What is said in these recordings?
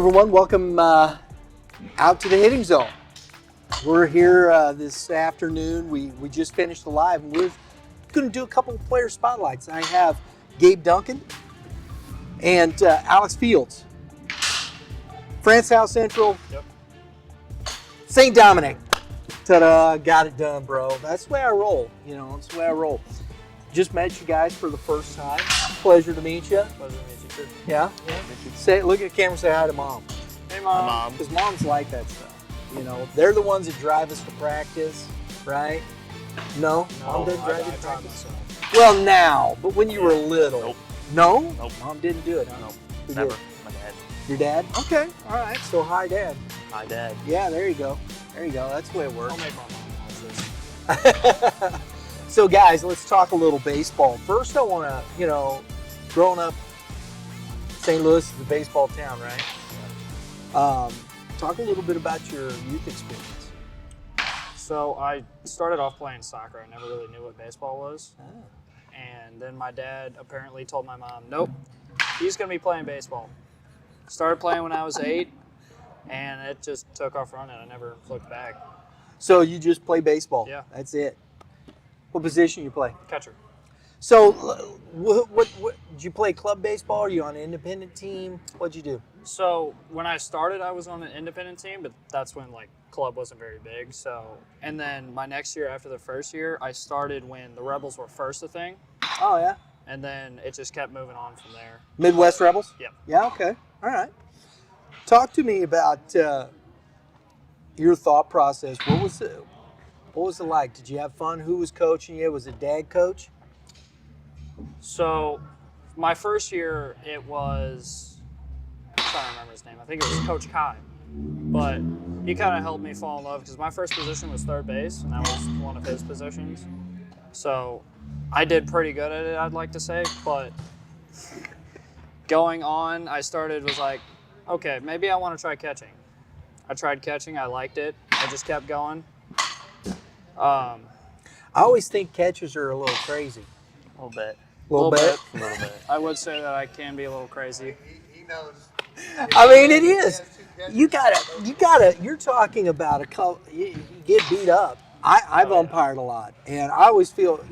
everyone. Welcome out to the hitting zone. We're here this afternoon. We just finished the live, and we're going to do a couple of player spotlights. I have Gabe Duncan and Alex Fields. France South Central. Yep. St. Dominic. Ta-da, got it done, bro. That's the way I roll. That's the way I roll. Just met you guys for the first time. Pleasure to meet you. Pleasure to meet you too. Yeah? Look at the camera, say hi to Mom. Hey, Mom. Hi, Mom. Because moms like that stuff. They're the ones that drive us to practice, right? No? Mom didn't drive you to practice? Well, now, but when you were little. Nope. No? Nope. Mom didn't do it, huh? Nope. Who Never. did? My dad. Your dad? Okay, all right. So, hi, Dad. My dad. Yeah, there you go. There you go. That's the way it works. I'll make my mom watch this. So, guys, let's talk a little baseball. First, I want to, growing up, St. Louis is a baseball town, right? Talk a little bit about your youth experience. So I started off playing soccer. I never really knew what baseball was. Oh. And then my dad apparently told my mom, nope, he's going to be playing baseball. Started playing when I was 8, and it just took off running. I never looked back. So you just play baseball? Yeah. That's it. What position you play? Catcher. So what did you play club baseball? Are you on an independent team? What'd you do? So when I started, I was on an independent team, but that's when club wasn't very big. So, and then my next year after the first year, I started when the Rebels were first a thing. Oh, yeah? And then it just kept moving on from there. Midwest Rebels? Yep. Yeah, okay. All right. Talk to me about your thought process. What was it like? Did you have fun? Who was coaching you? Was it Dad coach? So my first year, it was, I'm trying to remember his name. I think it was Coach Kai. But he kind of helped me fall in love because my first position was third base, and that was one of his positions. So I did pretty good at it, I'd like to say. But going on, was like, okay, maybe I want to try catching. I tried catching. I liked it. I just kept going. I always think catchers are a little crazy. A little bit. A little bit? A little bit. I would say that I can be a little crazy. He knows. I mean, it is. You're talking about you get beat up. I've umpired a lot, and I always feel,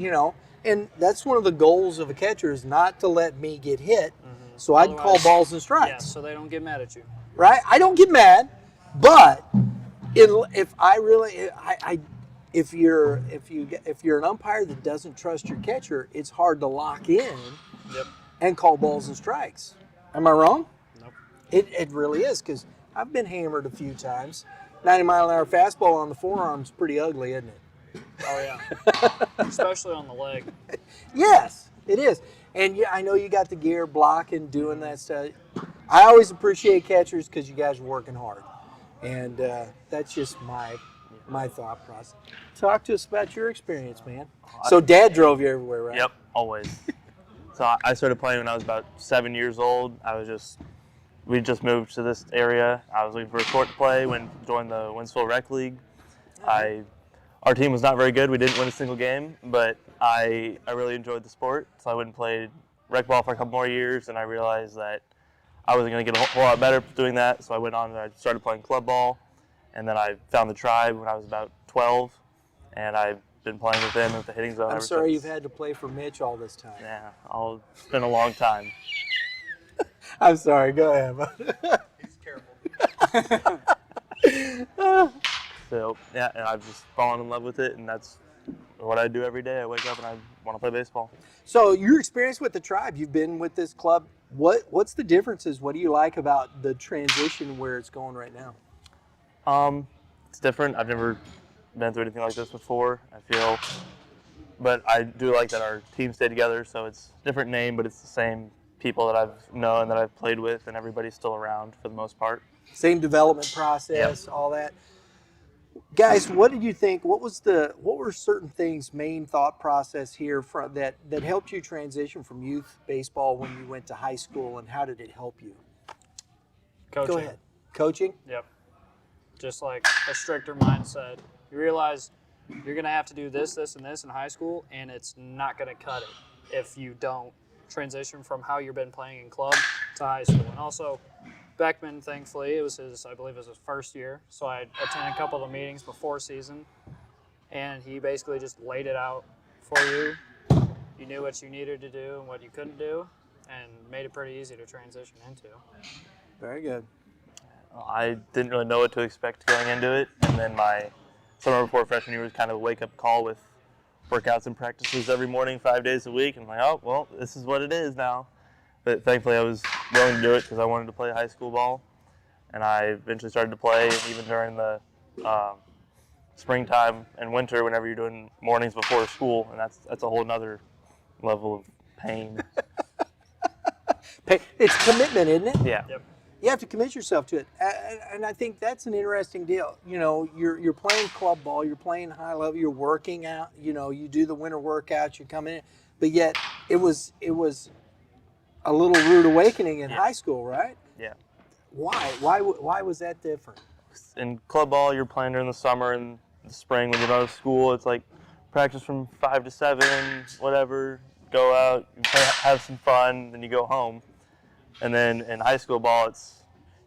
and that's one of the goals of a catcher is not to let me get hit, so I'd call Otherwise, balls and strikes. Yeah, so they don't get mad at you. Right? I don't get mad, but if you're an umpire that doesn't trust your catcher, it's hard to lock in Yep. and call balls and strikes. Am I wrong? Nope. It really is, because I've been hammered a few times. 90-mile-an-hour fastball on the forearm's pretty ugly, isn't it? Oh, yeah. Especially on the leg. Yes, it is. And yeah, I know you got the gear, blocking, doing that stuff. I always appreciate catchers because you guys are working hard. And that's just my thought process. Talk to us about your experience, man. So Dad drove you everywhere, right? Yep, always. So I started playing when I was about 7 years old. We just moved to this area. I was looking for a sport to play when joined the Winsville Rec League. Our team was not very good. We didn't win a single game, but I really enjoyed the sport. So I went and played rec ball for a couple more years, and I realized that I wasn't going to get a whole lot better doing that. So I went on and I started playing club ball, and then I found the Tribe when I was about 12, and I've been playing with them at the hitting zone I'm ever sorry since. you've had to play for Mitch all this time. Yeah, it's been a long time. I'm sorry. Go ahead. He's careful. So, yeah, and I've just fallen in love with it, and that's what I do every day. I wake up and I want to play baseball. So your experience with the Tribe, you've been with this club. What's the differences? What do you like about the transition where it's going right now? It's different. I've never been through anything like this before, I feel. But I do like that our team stayed together, so it's a different name, but it's the same people that I've known, that I've played with, and everybody's still around for the most part. Same development process, all that. Guys, what did you think? What were certain things, main thought process here that helped you transition from youth baseball when you went to high school, and how did it help you? Coaching. Go ahead. Coaching? Yep. Just like a stricter mindset. You realize you're going to have to do this, this, and this in high school, and it's not going to cut it if you don't transition from how you've been playing in club to high school. And also, Beckman, thankfully, I believe it was his first year. So I attended a couple of the meetings before season, and he basically just laid it out for you. You knew what you needed to do and what you couldn't do, and made it pretty easy to transition into. Very good. I didn't really know what to expect going into it, and then my summer before freshman year was kind of a wake-up call with workouts and practices every morning, 5 days a week. And I'm like, oh, well, this is what it is now. But thankfully, I was willing to do it because I wanted to play high school ball, and I eventually started to play. And even during the springtime and winter, whenever you're doing mornings before school, and that's a whole nother level of pain. It's commitment, isn't it? Yeah. Yep. You have to commit yourself to it, and I think that's an interesting deal. You know, you're playing club ball, you're playing high level, you're working out. You know, you do the winter workouts, you come in, but yet it was a little rude awakening in high school, right? Yeah. Why was that different? In club ball, you're playing during the summer and the spring when you're out of school. It's like practice from 5 to 7, whatever. Go out, have some fun, then you go home. And then in high school ball, it's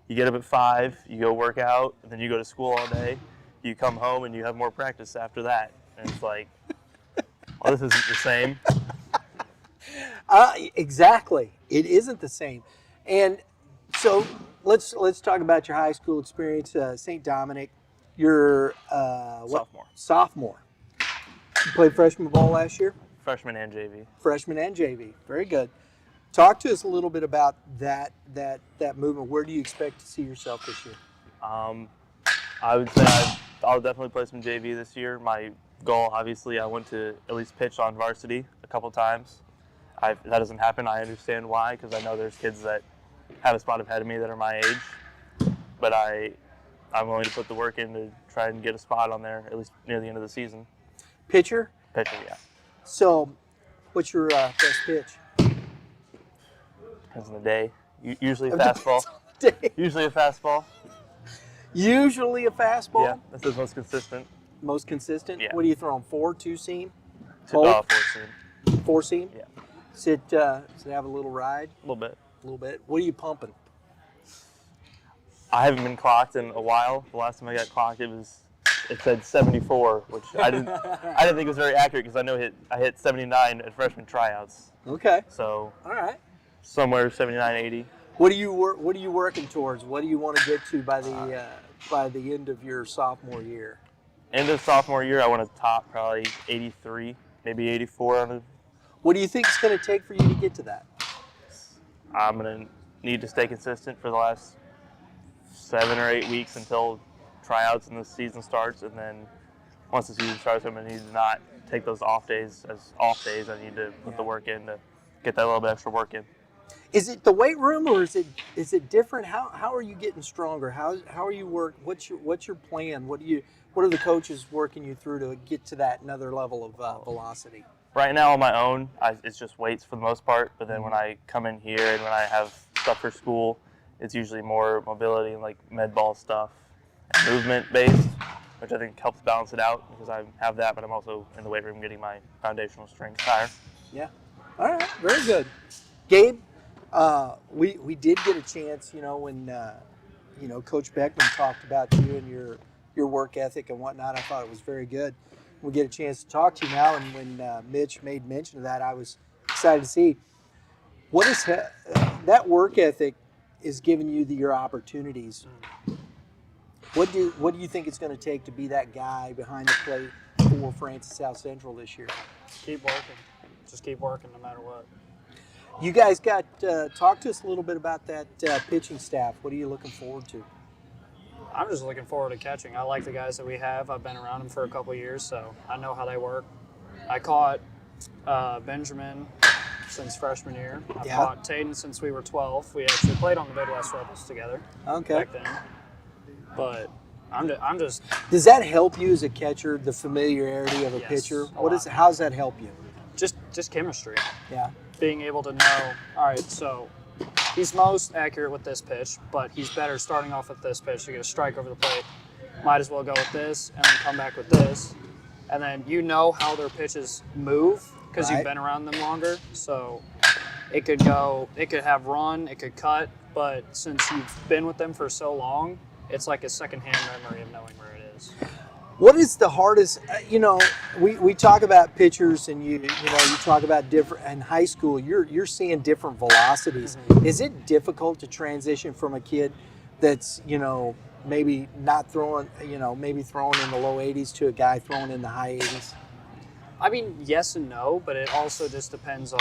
you get up at 5, you go work out, and then you go to school all day. You come home and you have more practice after that. And it's like, well, this isn't the same. Exactly, it isn't the same. And so let's talk about your high school experience. St. Dominic, you're Sophomore. You played freshman ball last year. Freshman and JV. Freshman and JV. Very good. Talk to us a little bit about that movement. Where do you expect to see yourself this year? I would say I'll definitely play some JV this year. My goal, obviously, I want to at least pitch on varsity a couple times. If that doesn't happen, I understand why, because I know there's kids that have a spot ahead of me that are my age. But I'm willing to put the work in to try and get a spot on there, at least near the end of the season. Pitcher? Pitcher, yeah. So, what's your best pitch? Depends on the day. Usually a fastball. Usually a fastball. Usually a fastball? Yeah, that's the most consistent. Most consistent? Yeah. What are you throwing, 4, 2-seam? 4-seam. 4-seam? Yeah. Does it have a little ride? A little bit. A little bit. What are you pumping? I haven't been clocked in a while. The last time I got clocked, it said 74, which I didn't think it was very accurate because I know I hit 79 at freshman tryouts. Okay. So all right. Somewhere 79, 80. What are you working towards? What do you want to get to by the end of your sophomore year? End of sophomore year, I want to top probably 83, maybe 84 on it. What do you think it's going to take for you to get to that? I'm going to need to stay consistent for the last 7 or 8 weeks until tryouts and the season starts, and then once the season starts, I'm going to need to not take those off days as off days. I need to put the work in to get that little bit extra work in. Is it the weight room, or is it different? How are you getting stronger? How are you work? What's your plan? What are the coaches working you through to get to that another level of velocity? Right now on my own, it's just weights for the most part. But then when I come in here and when I have stuff for school, it's usually more mobility and like med ball stuff, and movement based, which I think helps balance it out because I have that, but I'm also in the weight room getting my foundational strength higher. Yeah. All right. Very good. Gabe, we did get a chance, when Coach Beckman talked about you and your work ethic and whatnot. I thought it was very good. We get a chance to talk to you now, and when Mitch made mention of that, I was excited to see what is that work ethic is giving you your opportunities. What do you think it's going to take to be that guy behind the plate for Francis South Central this year? Keep working. Just keep working no matter what. You guys got talk to us a little bit about that pitching staff. What are you looking forward to? I'm just looking forward to catching. I like the guys that we have. I've been around them for a couple of years, so I know how they work. I caught Benjamin since freshman year. I've caught Taden since we were 12. We actually played on the Midwest Rebels together back then. But I'm just. Does that help you as a catcher? The familiarity of a pitcher. How does that help you? Just chemistry. Yeah. Being able to know. All right, so he's most accurate with this pitch, but he's better starting off with this pitch to get a strike over the plate. Might as well go with this and then come back with this. And then how their pitches move because you've been around them longer. So it could go, it could have run, it could cut, but since you've been with them for so long, it's like a secondhand memory of knowing where it is. What is the hardest? We talk about pitchers, and you talk about different in high school. You're seeing different velocities. Mm-hmm. Is it difficult to transition from a kid that's maybe not throwing, maybe throwing in the low 80s to a guy throwing in the high 80s? I mean, yes and no, but it also just depends on,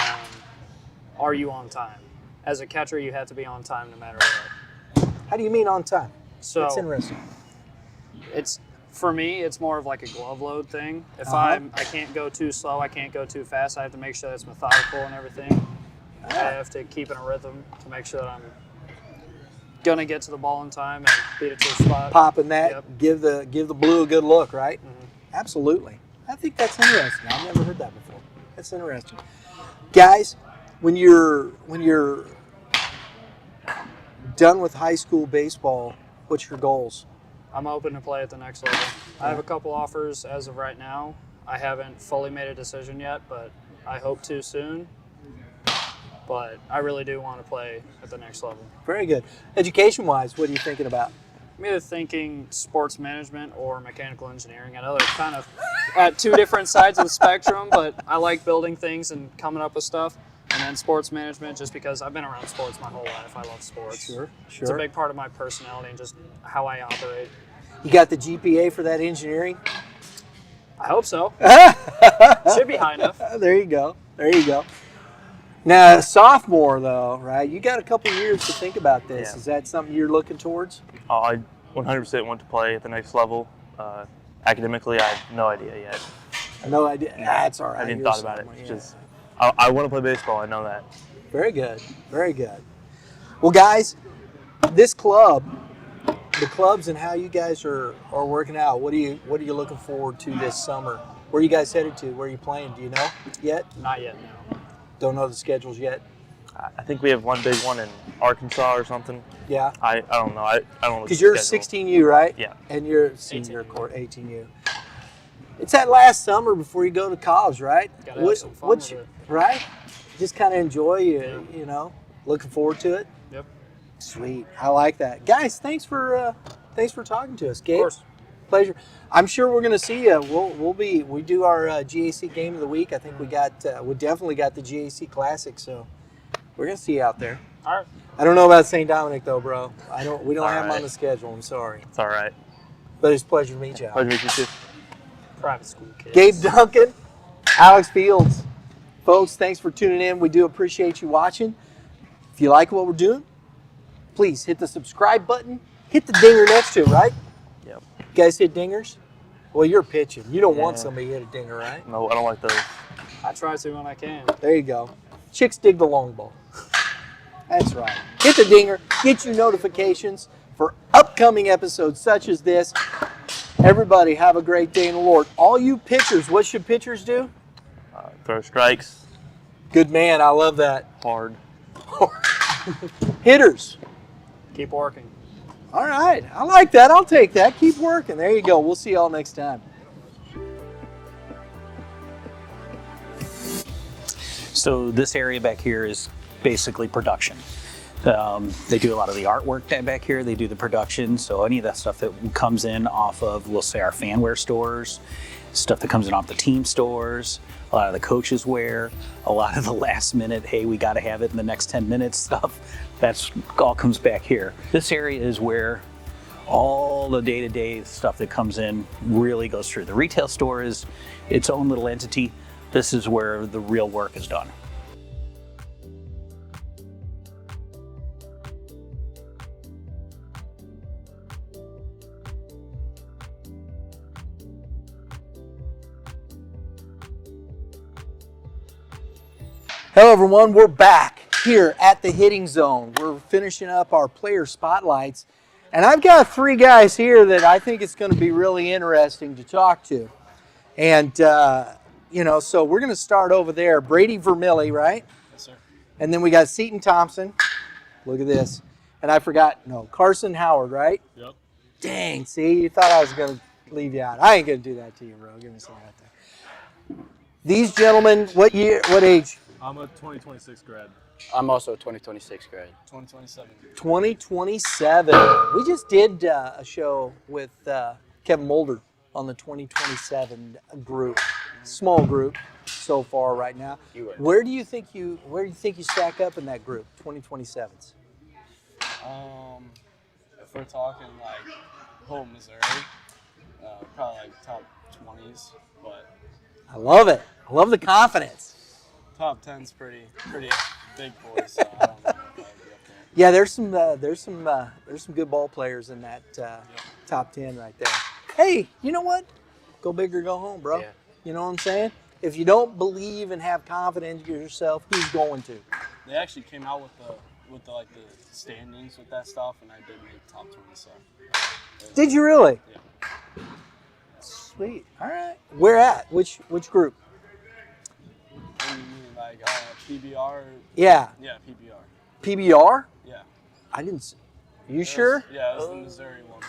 are you on time? As a catcher, you have to be on time no matter what. How do you mean on time? So That's interesting. For me, it's more of like a glove load thing. If Uh-huh. I can't go too slow, I can't go too fast. I have to make sure that's methodical and everything. I have to keep in a rhythm to make sure that I'm gonna get to the ball in time and beat it to the spot. Popping that, Yep. give the blue a good look, right? Mhm. Absolutely. I think that's interesting. I've never heard that before. That's interesting. Guys, when you're done with high school baseball, what's your goals? I'm open to play at the next level. I have a couple offers as of right now. I haven't fully made a decision yet, but I hope to soon. But I really do want to play at the next level. Very good. Education-wise, what are you thinking about? I'm either thinking sports management or mechanical engineering. I know they're kind of at two different sides of the spectrum, but I like building things and coming up with stuff. And then sports management, just because I've been around sports my whole life. I love sports. Sure. It's a big part of my personality and just how I operate. You got the GPA for that engineering? I hope so. Should be high enough. There you go. There you go. Now, sophomore, though, right? You got a couple years to think about this. Yeah. Is that something you're looking towards? I 100% want to play at the next level. Academically, I have no idea yet. No idea. That's all right. I didn't You're thought about it. sophomore, It's yeah. just I want to play baseball. I know that. Very good. Very good. Well, guys, this club, the clubs and how you guys are working out, what are you looking forward to this summer? Where are you guys headed to? Where are you playing? Do you know yet? Not yet, no. Don't know the schedules yet? I think we have one big one in Arkansas or something. Yeah. I don't know. I don't know. Because you're 16U, right? Yeah. And you're senior court, 18U. It's that last summer before you go to college, right? Gotta have some fun with it. Right? Just kind of enjoy looking forward to it. Yep. Sweet. I like that. Guys, thanks for talking to us. Gabe, Of course. pleasure. I'm sure we're going to see you. We do our GAC game of the week. I think we definitely got the GAC Classic, so we're going to see you out there. All right. I don't know about St. Dominic though, bro. We don't All have them on right. the schedule. I'm sorry, It's all right. but it's a pleasure to meet you. Pleasure to meet you too. Private school kids. Gabe Duncan, Alex Fields. Folks, thanks for tuning in. We do appreciate you watching. If you like what we're doing, please hit the subscribe button. Hit the dinger next to it, right? Yep. You guys hit dingers? Well, you're pitching. You don't want Yeah. somebody to hit a dinger, right? No, I don't like those. I try to when I can. There you go. Chicks dig the long ball. That's right. Hit the dinger. Get you notifications for upcoming episodes such as this. Everybody have a great day in the Lord. All you pitchers, what should pitchers do? Throw strikes Good man. I love that. hard. Hitters. Keep working. All right. I like that. I'll take that. Keep working. There you go. We'll see y'all next time. So this area back here is basically production. They do a lot of the artwork back here. They do the production. So any of that stuff that comes in off of, we'll say, our fanware stores, stuff that comes in off the team stores, a lot of the coaches wear, a lot of the last minute, hey, we got to have it in the next 10 minutes stuff. That's all comes back here. This area is where all the day-to-day stuff that comes in really goes through. The retail store is its own little entity. This is where the real work is done. Hello, everyone. We're back here at the hitting zone. We're finishing up our player spotlights. And I've got three guys here that I think it's going to be really interesting to talk to. And, so we're going to start over there. Brady Vermilye, right? Yes, sir. And then we got Seaton Thompson. Look at this. And I forgot, Karson Howard, right? Yep. Dang, see, you thought I was going to leave you out. I ain't going to do that to you, bro. Give me some right there. These gentlemen, what year, what age? I'm a 2026 grad. I'm also a 2026 grad. 2027. 2027. We just did a show with Kevin Mulder on the 2027 group. Small group so far right now. You were. Where do you think you stack up in that group, 2027s? If we're talking like whole Missouri, probably like top 20s, but I love it. I love the confidence. top 10's pretty big boys. So I don't know if I'll be up there. Yeah, there's some good ball players in that top 10 right there. Hey, you know what? Go big or go home, bro. Yeah. You know what I'm saying? If you don't believe and have confidence in yourself, who's going to? They actually came out with the standings with that stuff, and I did make top 20. So. Did you really? Yeah. Sweet. All right. Where at? Which group? What do you mean, like PBR? Yeah. Yeah, PBR. PBR? Yeah. I didn't. You sure? Yeah, it was the Missouri one.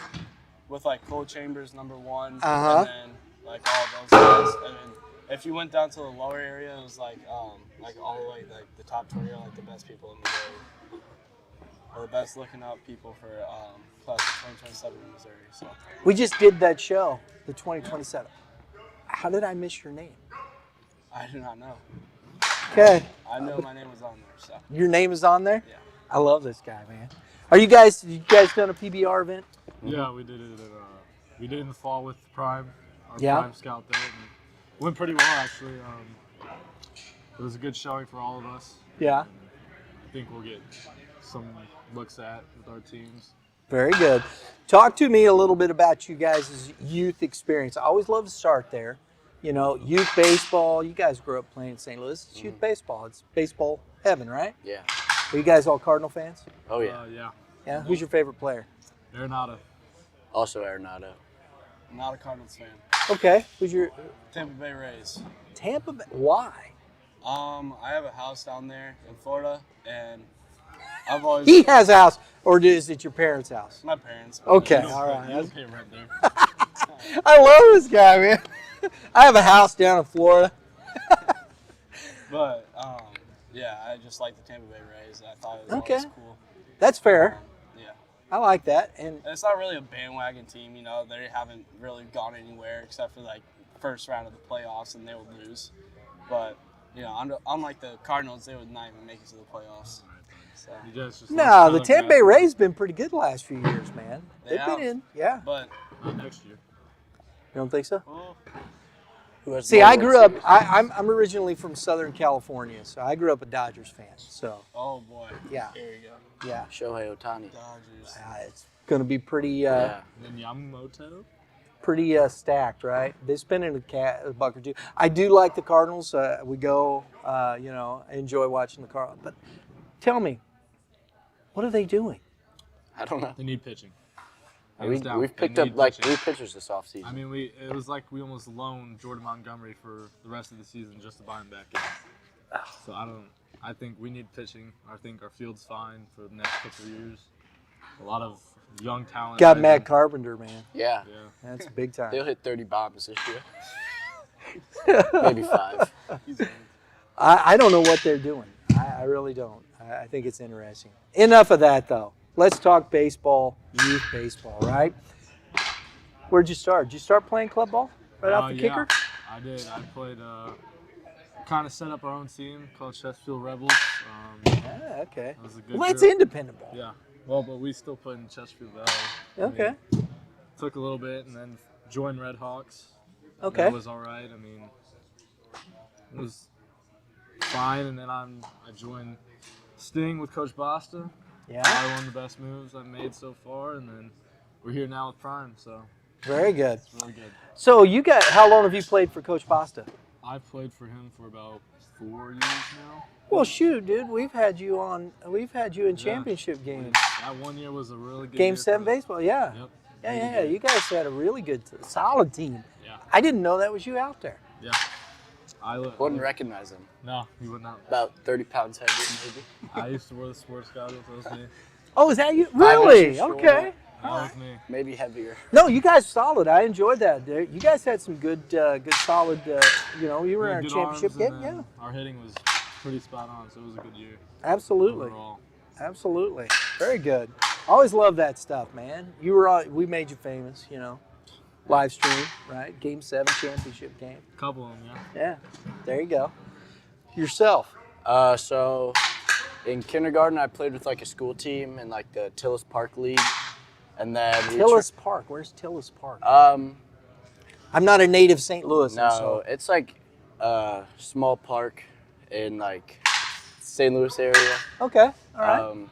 With like Cole Chambers #1, and then like all those guys. And then if you went down to the lower area, it was like all the way like the top 20 are like the best people in Missouri, or the best looking up people for class of 2027 in Missouri. So We just did that show, the 2027. How did I miss your name? I do not know. Okay. I know my name was on there. So Your name is on there? yeah. I love this guy, man. You guys done a PBR event? Yeah, we did it. We did it in the fall with Prime, our Yeah. Prime Scout there. And it went pretty well actually. It was a good showing for all of us. Yeah. I think we'll get some looks at with our teams. Very good. Talk to me a little bit about you guys' youth experience. I always love to start there. You know, youth baseball. You guys grew up playing in St. Louis. It's youth baseball. It's baseball heaven, right? Yeah. Are you guys all Cardinal fans? Oh yeah. Yeah. Yeah. Who's your favorite player? Arenado. Also Arenado. I'm not a Cardinals fan. Okay. Who's your Tampa Bay Rays. Tampa Bay? Why? I have a house down there in Florida, and I've always He has a house, or is it your parents' house? my parents. Okay, You don't all pay- right. You don't pay rent there. I love this guy, man. I have a house down in Florida. But yeah, I just like the Tampa Bay Rays. I thought it was Okay. always cool. That's fair. Yeah, I like that. And it's not really a bandwagon team. You know, they haven't really gone anywhere except for like first round of the playoffs, and they would lose. But you know, unlike the Cardinals, they would not even make it to the playoffs. So, You guys just no, lost the Tyler Tampa Bay Matthews. Rays been pretty good the last few years, man. They They've been have. in. Yeah. but Not next year. You don't think so? well, Who has See, more I World grew up. Series? I'm originally from Southern California, so I grew up a Dodgers fan. So oh boy. Yeah. There you go. yeah, Shohei Ohtani. Dodgers. it's gonna be pretty. Yeah. And then Yamamoto. Pretty stacked, right? They spend in a buck or two. I do like the Cardinals. We go, I enjoy watching the Cardinals. But tell me, what are they doing? I don't know. They need pitching. We, Hands down. we've They picked up need like pitching. 3 pitchers this offseason. I mean, it was like we almost loaned Jordan Montgomery for the rest of the season just to buy him back in. So I think we need pitching. I think our field's fine for the next couple of years. A lot of young talent. Got right Matt now. Carpenter, man. yeah. Yeah. That's big time. They'll hit 30 bombs this year. Maybe 5. I don't know what they're doing. I really don't. I think it's interesting. Enough of that, though. Let's talk baseball, youth baseball, right? Where'd you start? Did you start playing club ball right off the Yeah, kicker? I did. I played, kind of set up our own team called Chesterfield Rebels. Ah, okay. It was a good Well, that's group. independent ball. Yeah. Well, but we still played in Chesterfield Valley. I Okay. mean, took a little bit and then joined Red Hawks. Okay. That was all right. I mean, it was fine. And then I joined Sting with Coach Basta. Yeah. Probably one of the best moves I've made so far. And then we're here now with Prime, so Very good. it's really good. So how long have you played for Coach Basta? I've played for him for about 4 years now. Well, shoot, dude, we've had you in championship games. That 1 year was a really good Game year 7 for us. baseball, yeah. Yep. Yeah, Really yeah. good. You guys had a really good, solid team. Yeah. I didn't know that was you out there. Yeah. I Wouldn't recognize him. No, you would not. About 30 pounds heavier, maybe. I used to wear the sports goggles. That was me. Oh, is that you? 5 Really? inches shorter. Okay. That was me. Maybe heavier. No, you guys solid. I enjoyed that. You guys had some good solid. You were We in had our good championship arms, game. and Yeah. then our hitting was pretty spot on. So it was a good year. Absolutely. Overall. Absolutely. Very good. Always love that stuff, man. You were on, we made you famous, you know. Live stream, right? Game 7 championship game. Couple of them, yeah. Yeah. There you go. Yourself. So in kindergarten, I played with like a school team in like the Tillis Park League. And then Tillis Park. Where's Tillis Park? I'm not a native St. Louis. No, so. it's like a small park in like St. Louis area. Okay. All right.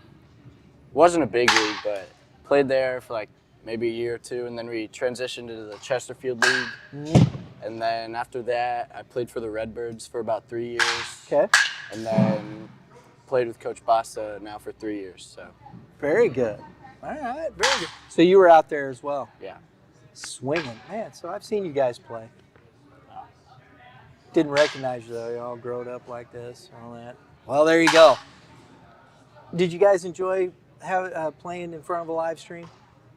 Wasn't a big league, but played there for like maybe a year or two, and then we transitioned to the Chesterfield League. Mm-hmm. And then after that, I played for the Redbirds for about 3 years. Okay. And then played with Coach Basta now for 3 years. So. Very good. All right. Very good. So you were out there as well. Yeah. Swinging, man. So I've seen you guys play. Didn't recognize you though. You all growed up like this, all that. Well, there you go. Did you guys enjoy playing in front of a live stream?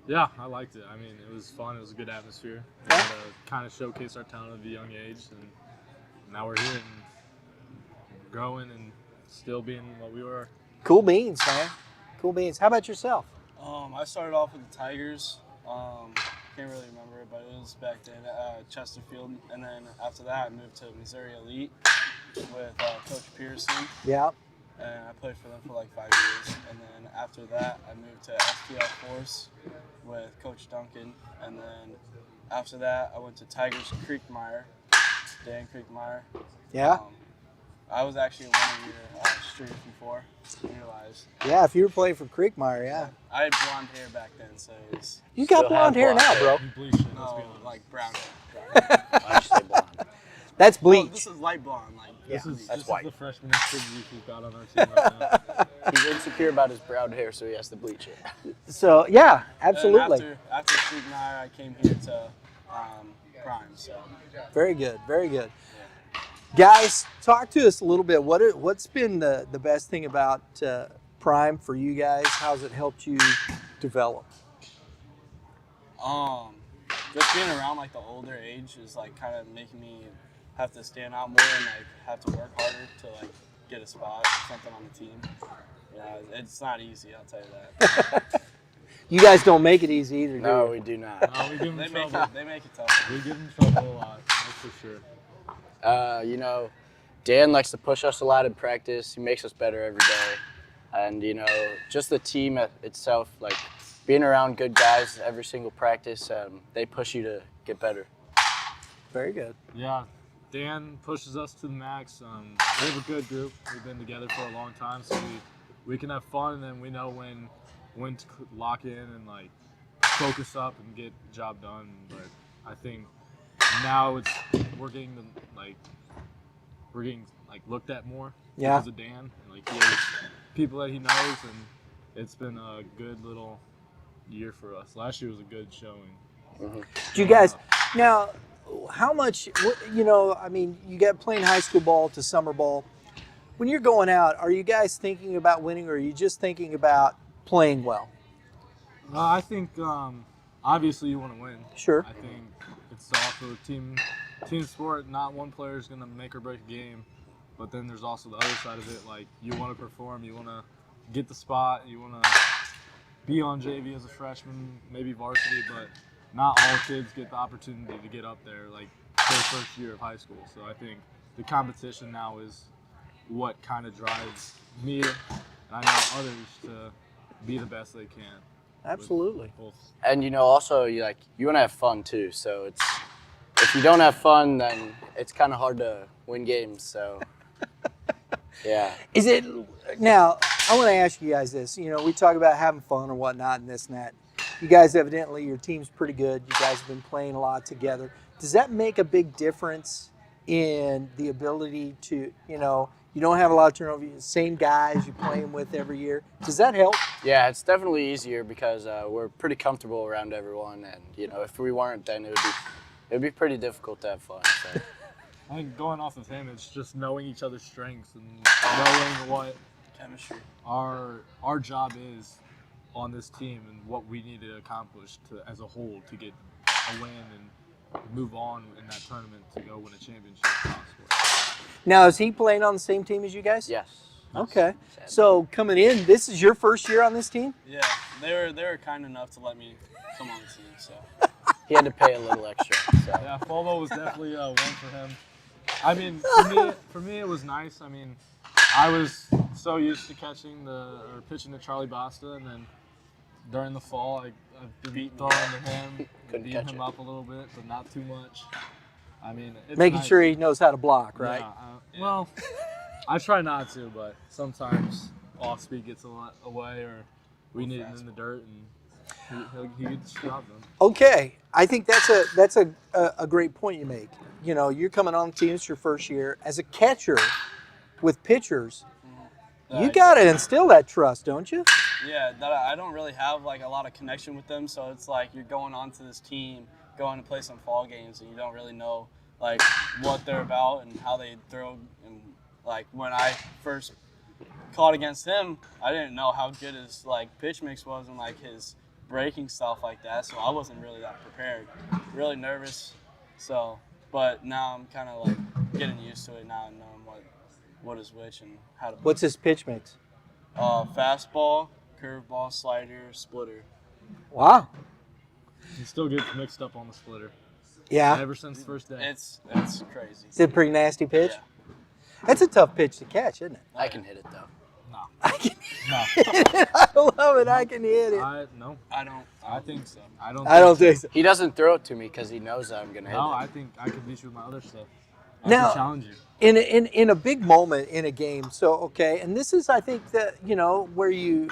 Yeah, I liked it. I mean, it was fun. It was a good atmosphere. Yeah. We got to kind of showcase our talent at a young age, and now we're here and growing and still being what we were. Cool beans, man. Cool beans. How about yourself? I started off with the Tigers. Can't really remember it, but it was back then at Chesterfield. And then after that, I moved to Missouri Elite with Coach Pearson. Yeah. And I played for them for like 5 years. And then after that, I moved to STL Force with Coach Duncan. And then after that, I went to Tigers Creekmire, Dan Creekmire. Yeah. I was actually one of your streets before, realized. Yeah, if you were playing for Creekmire, yeah. I had blonde hair back then, so it was... You got blonde hair now, bro. You bleached it, let's be No, honest. like brown hair. I should say blonde. That's Well, bleach. this is light blonde. Like, This is That's white. the freshman youth we've got on our team right now. He's insecure about his brown hair, so he has to bleach it. So, yeah, and absolutely. after Creekmire, I came here to Prime, so... Very good, very good. Guys, talk to us a little bit. What's been the best thing about Prime for you guys? How's it helped you develop? Just being around like the older age is like kind of making me have to stand out more and like have to work harder to like get a spot, something on the team. Yeah, it's not easy, I'll tell you that. You guys don't make it easy either, do No, you? we do not. No, we give They him make trouble. it tough. We give him trouble a lot, that's for sure. You know, Dan likes to push us a lot in practice. He makes us better every day. And, you know, just the team itself, like being around good guys every single practice, they push you to get better. Very good. Yeah, Dan pushes us to the max. We have a good group. We've been together for a long time, so we can have fun, and we know when to lock in and like focus up and get the job done. But I think now we're getting looked at more Yeah. because of Dan. And, like he has people that he knows, and it's been a good little year for us. Last year was a good showing. Do you guys now? How much? You know, I mean, you got playing high school ball to summer ball. When you're going out, are you guys thinking about winning, or are you just thinking about playing well? I think obviously you want to win. Sure. I think it's also a team sport. Not one player is going to make or break a game, but then there's also the other side of it. Like you want to perform, you want to get the spot, you want to be on JV as a freshman, maybe varsity, but not all kids get the opportunity to get up there like their first year of high school. So I think the competition now is what kind of drives me and I know others to be the best they can. Absolutely. And, you know, also you want to have fun too. So if you don't have fun, then it's kind of hard to win games. So, yeah. Is it now? I want to ask you guys this. You know, we talk about having fun or whatnot and this and that. You guys evidently, your team's pretty good. You guys have been playing a lot together. Does that make a big difference in the ability to, you know, you don't have a lot of turnover, same guys you're playing with every year? Does that help? Yeah, it's definitely easier because we're pretty comfortable around everyone. And, you know, if we weren't, then it would be pretty difficult to have fun. So. I think going off of him, it's just knowing each other's strengths and knowing what Chemistry. our job is on this team and what we need to accomplish as a whole to get a win and move on in that tournament to go win a championship. Possibly. Now, is he playing on the same team as you guys? Yes. Okay. So coming in, this is your first year on this team? Yeah, they were kind enough to let me come on the team. So He had to pay a little extra. So. Yeah, FOMO was definitely one for him. I mean, for me, it was nice. I mean, I was so used to pitching to Charlie Basta, and then during the fall, I've been throwing to him, Couldn't beating catch him it. up a little bit, but not too much. I mean, it's Making nice. sure he knows how to block, right? Yeah, well, I try not to, but sometimes off speed gets away, or we need it in the dirt, and he gets the job done. Okay, I think that's a great point you make. You know, you're coming on the team, it's your first year. As a catcher with pitchers, you got to instill that trust, don't you? yeah, that I don't really have like a lot of connection with them. So it's like you're going onto this team, going to play some fall games, and you don't really know like what they're about and how they throw. And like when I first caught against him, I didn't know how good his like pitch mix was and like his breaking stuff like that. So I wasn't really that prepared. Really nervous. So, but now I'm kind of like getting used to it now and knowing what is which and how to. What's his pitch mix? Fastball, curveball, slider, splitter. Wow. He still gets mixed up on the splitter. Yeah. Ever since the first day. It's crazy. It's a pretty nasty pitch. Yeah. That's a tough pitch to catch, isn't it? I can hit it though. No. I can No. I love it. I can hit it. No. I don't. I think so. I don't think so. He doesn't throw it to me because he knows that I'm gonna hit No, it. I think I could beat you with my other stuff. I Now- can challenge you. In a big moment in a game, so okay, and this is I think that where you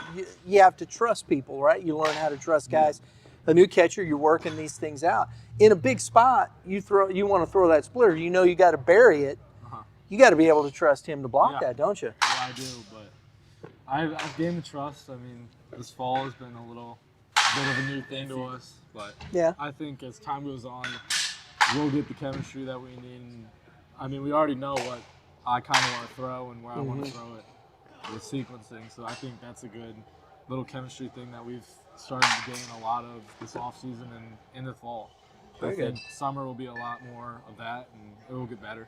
have to trust people, right? You learn how to trust guys. A new catcher, you're working these things out. In a big spot, you want to throw that splitter. You know you got to bury it. Uh-huh. You got to be able to trust him to block Yeah. that, don't you? Yeah, I do, but I've gained the trust. I mean, this fall has been a little bit of a new thing to us, but Yeah. I think as time goes on, we'll get the chemistry that we need. I mean, we already know what I kind of want to throw and where I want to throw it with sequencing, so I think that's a good little chemistry thing that we've started to gain a lot of this offseason and in the fall. Very I good. think summer will be a lot more of that, and it will get better.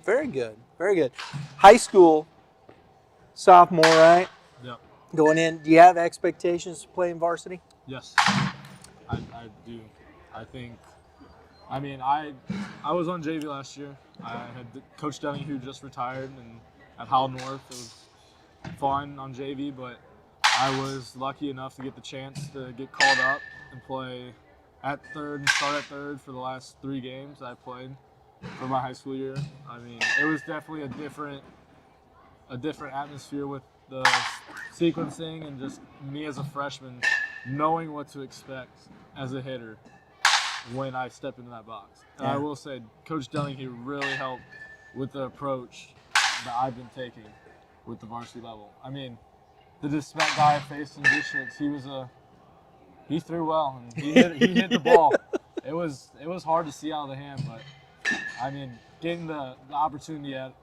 Very good. Very good. High school, sophomore, right? Yep. Going in, do you have expectations to play in varsity? Yes, I do. I think. I mean, I was on JV last year. I had Coach Duncan, who just retired, and at Howell North, it was fun on JV. But I was lucky enough to get the chance to get called up and play at third and start at third for the last 3 games I played for my high school year. I mean, it was definitely a different atmosphere with the sequencing and just me as a freshman knowing what to expect as a hitter when I step into that box. And I will say, Coach Duncan really helped with the approach that I've been taking with the varsity level. I mean, the Dispet guy I faced in districts, he threw well and he hit the ball. It was hard to see out of the hand, but I mean, getting the opportunity at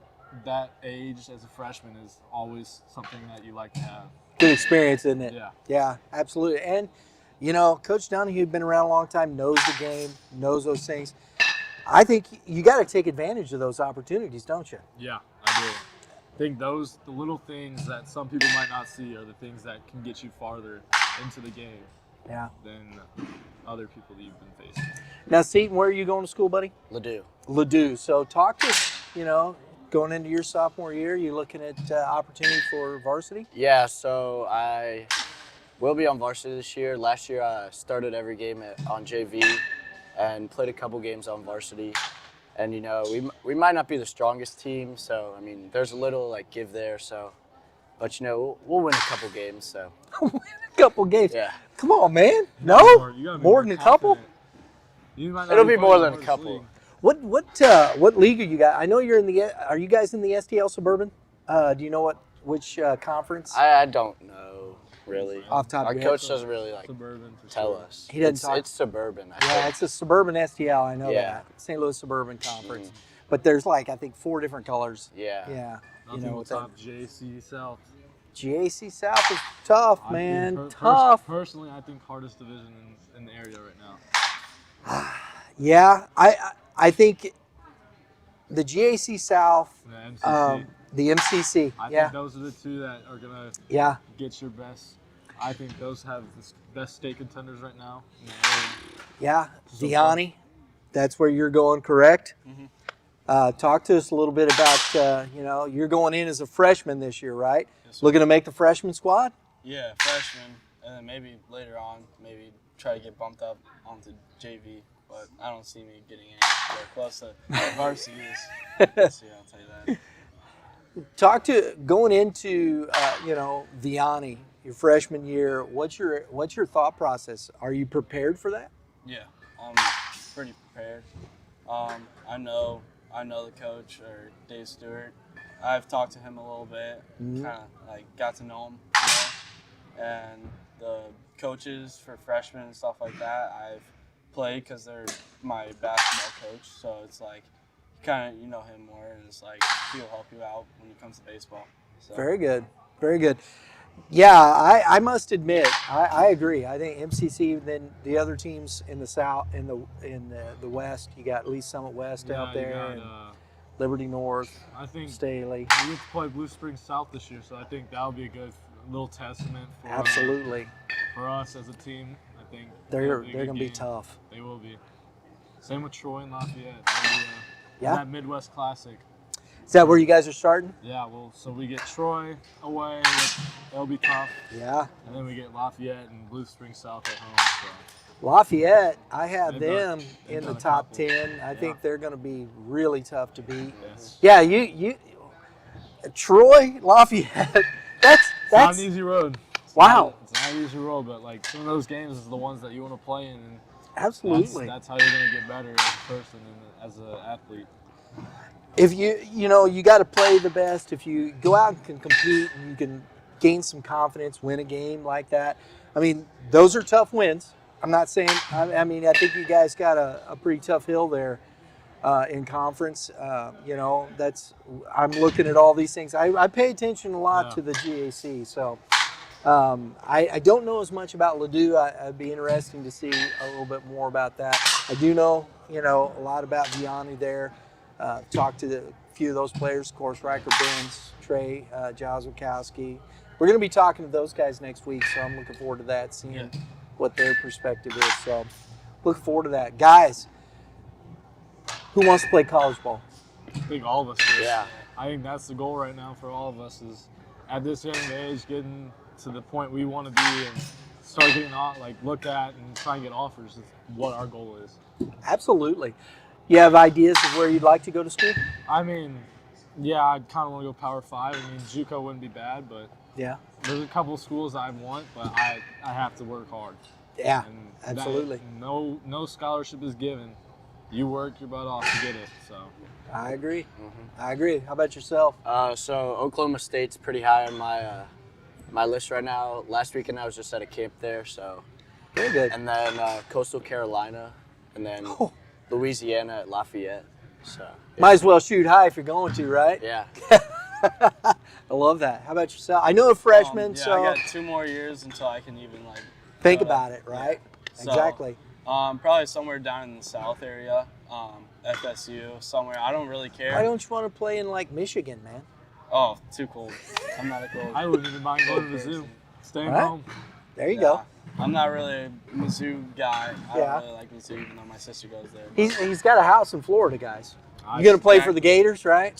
that age as a freshman is always something that you like to have. Good experience, isn't it? Yeah. Yeah, absolutely. And, Coach Donahue had been around a long time, knows the game, knows those things. I think you got to take advantage of those opportunities, don't you? Yeah, I do. I think the little things that some people might not see are the things that can get you farther into the game Yeah. than other people that you've been facing. Now, Seaton, where are you going to school, buddy? Ladue. Ladue. So talk to us, going into your sophomore year, you looking at opportunity for varsity? Yeah, so I will be on varsity this year. Last year I started every game on JV and played a couple games on varsity. And, we might not be the strongest team, so, I mean, there's a little, give there, so. But, we'll win a couple games, so. A couple games. Yeah. Come on, man. You No? gotta be More than a couple? confident. You might not It'll be more playing than in a the couple. league. What league are you guys? I know you're in are you guys in the STL Suburban? Do you know which conference? I don't know, really. Off the top of Our your head. coach doesn't really, Suburban for tell sure. us. He doesn't talk. It's suburban, I Yeah, think. it's a Suburban STL. I know Yeah. that. St. Louis Suburban Conference. But there's I think 4 different colors. Yeah. Yeah. Nothing will with that. top JC South. GAC South is tough, I man. think Tough. Personally, I think hardest division in the area right now. Yeah, I think the GAC South, The MCC. the MCC. I Yeah, think those are the two that are gonna yeah, get your best. I think those have the best state contenders right now in the area. yeah. So Vianney, that's where you're going, correct? Mhm. Talk to us a little bit about, you're going in as a freshman this year, right? Yes, sir. Looking to make the freshman squad? Yeah, freshman, and then maybe later on, maybe try to get bumped up onto JV. But I don't see me getting anywhere close to varsity. This year, I'll tell you that. Talk to going into Vianney, your freshman year. What's your thought process? Are you prepared for that? Yeah, I'm pretty prepared. I know the coach, or Dave Stewart. I've talked to him a little bit, kind of like got to know him, and the coaches for freshmen and stuff like that. I've played because they're my basketball coach, so it's like kind of you know him more, and it's like he'll help you out when it comes to baseball. So. Very good, very good. Yeah, I must admit, I agree. I think MCC, then the other teams in the South, in the West, you got Lee Summit West out you there, got, and Liberty North, I think Staley. we get to play Blue Springs South this year, so I think that'll be a good little testament for, Absolutely, for us as a team. I think they're it'll be a going good to be game. tough. They will be. Same with Troy and Lafayette. They'll be, Yeah. That Midwest Classic. Is that where you guys are starting? Yeah, well, so we get Troy away, that'll be tough, Yeah. and then we get Lafayette and Blue Springs South at home. Lafayette, I have They've them done- they've in the done a top couple. 10. I think they're going to be really tough to beat. Yes. Yeah, you Troy, Lafayette. That's It's not an easy road. Wow. It's not an easy road, but like some of those games is the ones that you want to play in, and absolutely. that's how you're going to get better as a person and as an athlete. If you got to play the best. If you go out and can compete and you can gain some confidence, win a game like that. I mean, those are tough wins. I'm not saying. I mean, I think you guys got a pretty tough hill there in conference. I'm looking at all these things. I pay attention a lot to the GAC. So I don't know as much about Ladue. I'd be interesting to see a little bit more about that. I do know a lot about Vianney there. Talked to a few of those players, of course, Riker Benz, Trey, Giles Wachowski. We're going to be talking to those guys next week, so I'm looking forward to that, seeing what their perspective is. So look forward to that. Guys, who wants to play college ball? I think all of us do. Yeah. I think that's the goal right now for all of us is at this young age getting to the point we want to be and start getting looked at and try and get offers is what our goal is. Absolutely. You have ideas of where you'd like to go to school? I mean, yeah, I kind of want to go Power 5. I mean, JUCO wouldn't be bad, but Yeah. there's a couple of schools I want, but I have to work hard. Yeah, And absolutely. No scholarship is given. You work your butt off to get it. So I agree. I agree. How about yourself? So Oklahoma State's pretty high on my list right now. Last weekend I was just at a camp there, so. Very good. And then Coastal Carolina, and then Louisiana at Lafayette. So. Yeah. Might as well shoot high if you're going to, right? Yeah. I love that. How about yourself? I know a freshman, Yeah, so I got 2 more years until I can even think about it, right? So, Exactly. Probably somewhere down in the South area, FSU, somewhere. I don't really care. Why don't you want to play in like Michigan, man? Oh, too cold. I'm not a cold. I wouldn't even mind going to Mizzou, staying Right. home. There you go. I'm not really a Mizzou guy. I Yeah. don't really like Mizzou, even though my sister goes there. but He's got a house in Florida, guys. I- You're gonna play for the Gators, right?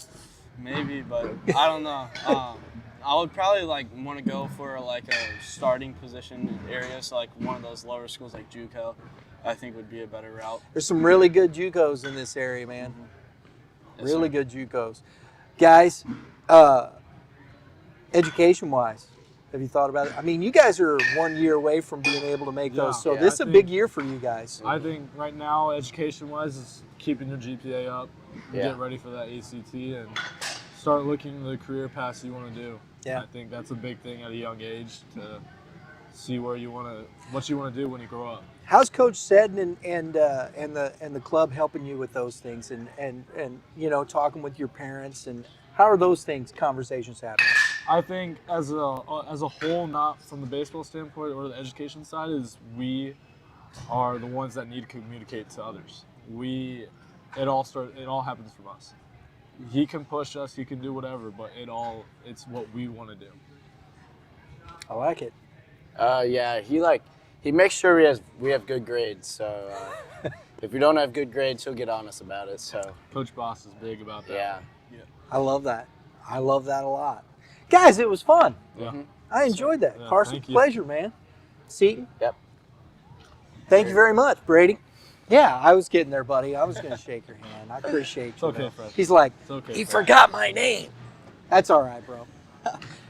Maybe, but I don't know. I would probably want to go for a starting position area, so one of those lower schools like JUCO, I think would be a better route. There's some really good JUCOs in this area, man. Yes, Really sir. good JUCOs. Guys, education-wise, have you thought about it? I mean, you guys are 1 year away from being able to make those, so Yeah, this is I a think- big year for you guys. I think right now, education-wise, is keeping your GPA up, Yeah. get ready for that ACT, and start looking at the career paths you want to do. Yeah. I think that's a big thing at a young age to see what you want to do when you grow up. How's Coach Seddon and the club helping you with those things, and talking with your parents, and how are those conversations happening? I think as a whole, not from the baseball standpoint or the education side, is we are the ones that need to communicate to others. it all happens from us. He can push us, he can do whatever, but it's what we want to do. I like it. Yeah, he makes sure we have good grades. So if we don't have good grades, he'll get on us about it. So Coach Boss is big about that. yeah. I love that. I love that a lot. Guys, it was fun. Yeah. I enjoyed that. Yeah, Karson, thank you. pleasure, man. Seaton? Yep. Thank you very much, Brady. Yeah, I was getting there, buddy. I was going to shake your hand. I appreciate you. It's okay, though. Fred. He's like, It's okay, he Fred. forgot my name. That's all right, bro.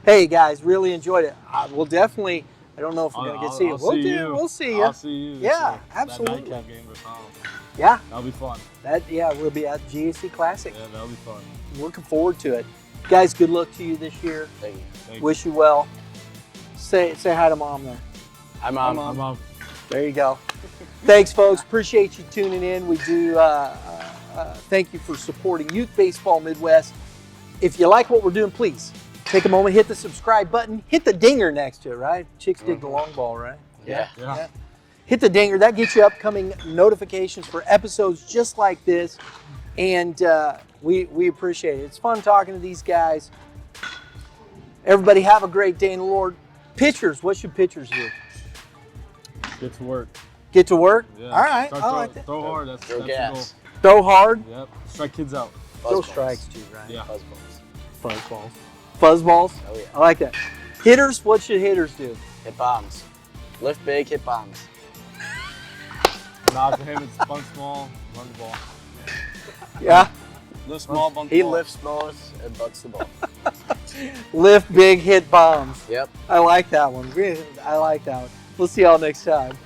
Hey, guys, really enjoyed it. We'll definitely, I don't know if we're going to get to see you. We'll see you. I'll see you. this Yeah, year. absolutely. That nightcap game with Tom. Yeah, That'll be fun. we'll be at GAC Classic. Yeah, that'll be fun. Looking forward to it. Guys, good luck to you this year. Thank you. Thank Wish you well. Say hi to Mom there. I'm you. on. I'm on. There you go. Thanks, folks. Appreciate you tuning in. We do thank you for supporting Youth Baseball Midwest. If you like what we're doing, please take a moment, hit the subscribe button, hit the dinger next to it, right? Chicks dig the long ball, right? Yeah. Yeah. Hit the dinger. That gets you upcoming notifications for episodes just like this. And we appreciate it. It's fun talking to these guys. Everybody have a great day in the Lord. Pitchers, what should pitchers do? Get to work. Get to work? Yeah. All right. Start I throw, like that. throw hard. That's Throw the gas. Throw hard, goal. Yep. Strike kids out. throw Fuzzballs. strikes too, right? Yeah. Fuzzballs. Fuzzballs. Fuzzballs? Oh yeah. I like that. Hitters, what should hitters do? Hit bombs. Lift big, hit bombs. Not for him. It's bunt small, run the ball. Yeah. Lift small, bump He ball. lifts smallest and butts the ball. Lift big, hit bombs. Yep. I like that one. I like that one. We'll see y'all next time.